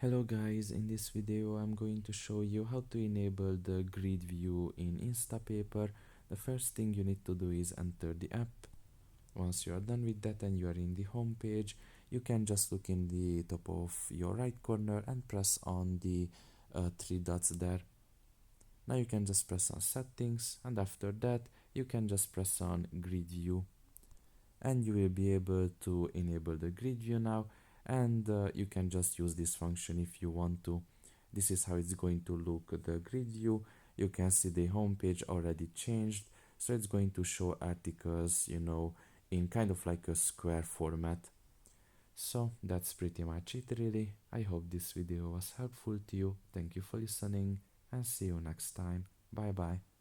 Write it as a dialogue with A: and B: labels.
A: Hello guys, in this video I'm going to show you how to enable the grid view in Instapaper. The first thing you need to do is enter the app. Once you are done with that and you are in the home page, you can just look in the top of your right corner and press on the three dots there. Now you can just press on settings, and after that you can just press on grid view, and you will be able to enable the grid view now, and you can just use this function if you want to. This is how it's going to look, the grid view. You can see the home page already changed, so it's going to show articles, in kind of like a square format. So that's pretty much it really. I hope this video was helpful to you. Thank you for listening and see you next time. Bye bye.